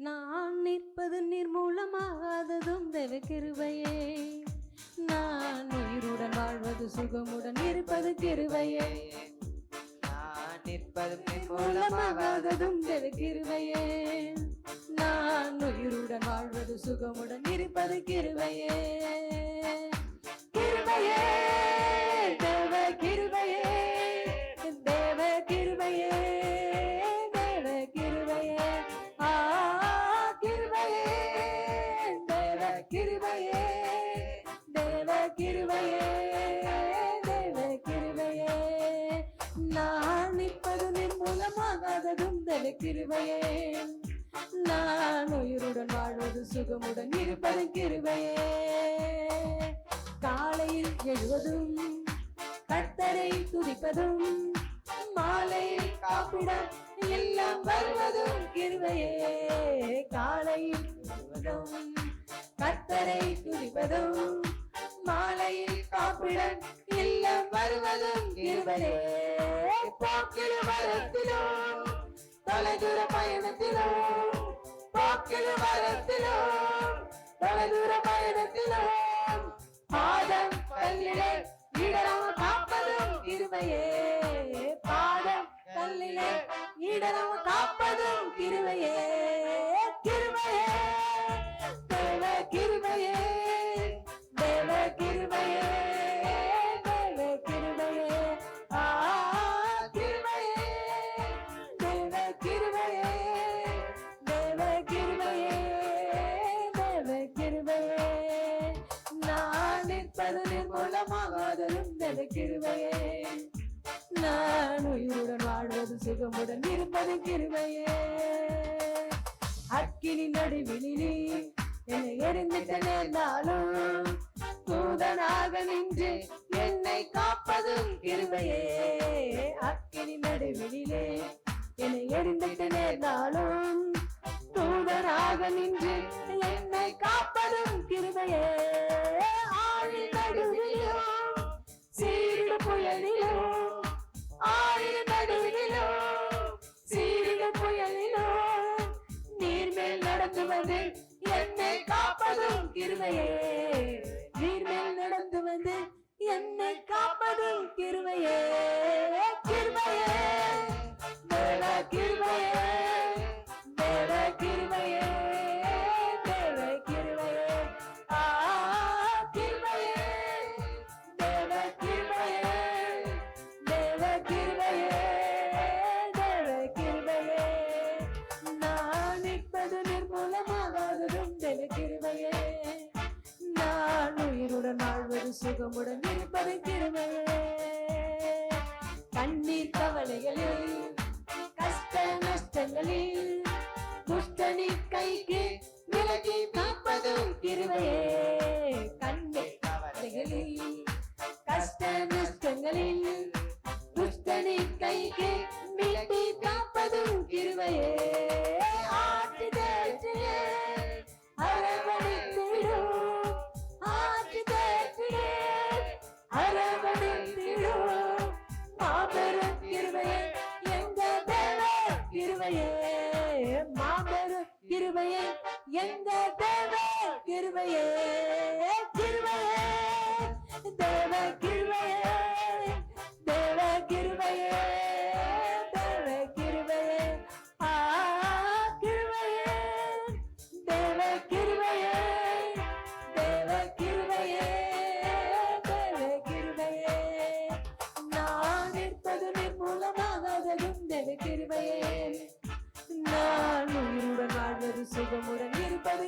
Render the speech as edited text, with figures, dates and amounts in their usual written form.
நான் நிற்பது நிர்மூலமாகாததும் தேவ கிருபையே. நான் உயிருடன் வாழ்வது சுகமுடன் இருப்பது கிருபையே. நான் நிற்பதும் நிர்மூலமாகாததும் தேவ கிருபையே. நான் உயிருடன் வாழ்வது சுகமுடன் இருப்பது கிருபையே. கிருபையே தேவ கிருபையே, தேவ கிருபையே, தேவ கிருபையே. கிருபையே தேவ கிருபையே, தேவ கிருபையே, தேவ கிருபையே. நான் நிற்பது நிர்மூலமாகாததும் தேவ கிருபையே. நான் உயிருடன் வாழ்வது சுகமுடன் இருப்பது கிருபையே. காலையில் எழுவதும் கர்த்தரை துதிப்பதும், மாலையில் காப்பிடம் எல்லாம் வருவதும் கிருபையே. காலையில் எழுவதும் கர்த்தரை துதிப்பதும், மாலையில் காப்பிடம் எல்லாம் வருவதும் கிருபையே. போக்கில் வரத்திலும் தொலைதூர பயணத்திலும், போக்கில் வரத்திலும் தொலைதூர பயணத்திலும், பாதம் கல்லிலே இடராமல் காப்பதும் கிருபையே. பாதம் கல்லிலே இடராமல் காப்பதும் கிருபையே. கிருபையே தேவ கிருபையே, தேவ கிருபையே, தேவ கிருபையே. கிருபையே தேவ கிருபையே, தேவ கிருபையே, தேவ கிருபையே. நான் நிற்பது நிர்மூலமாகாததும் தேவ கிருபையே. நான் உயிருடன் வாழ்வது சுகமுடன் இருப்பது கிருபையே. அக்கினி நடுவிலே என்னை எரிந்திட்ட நேர்ந்தாலும், தூதனாக நின்று என்னை காப்பதும் கிருபையே. அக்கினி நடுவிலே என்னை எரிந்திட்ட நேர்ந்தாலும், தூதனாக நின்று என்னை காப்பதும் கிருபையே. ஆழின் நடுவிலும் சீரிட புயலிலும், ஆழின் நடுவிலும் சீரிட புயலிலும், நீர்மேல் நடந்து வந்து என்னை காப்பதும் கிருபையே. நீர்மேல் நடந்து வந்து என்னை காப்பதும் கிருபையே. கிருபையே தேவ கிருபையே, தேவ கிருபையே, தேவ கிருபையே. கிருபையே தேவ கிருபையே, தேவ கிருபையே, தேவ கிருபையே. நான் நிற்பது நிர்மூலமாகாததும் தேவ கிருபையே. நான் உயிருடன் வாழ்வது சுகமுடன் இருப்பது கிருபையே. கண்ணீர் கவலைகளில் கஷ்ட நஷ்டங்களில், துஷ்டனி கைக்கு விலகி காப்பதும் கிருபையே. கண்ணீர் கவலைகளில் கஷ்ட நஷ்டங்களில், துஷ்டனி கைக்கு மீட்டி காப்பதும் கிருபையே. ஆற்றி தேற்றியே அரவணைத்திடும், ஆற்றி தேற்றியே அரவணைத்திடும், மாபெரும் கிருபையே எங்க தேவ கிருபையே. மாபெரும் கிருபையே எங்க தேவ கிருபையே. கிருபையே தேவ கிருபையே, தேவ கிருபையே, தேவ கிருபையே. கிருபையே தேவ கிருபையே, தேவ கிருபையே, தேவ கிருபையே. நான் நிற்பது நிர்மூலமாகாததும் தேவ கிருபையே. நான் உயிருடன் வாழ்வது சுகமுடன் இருப்பது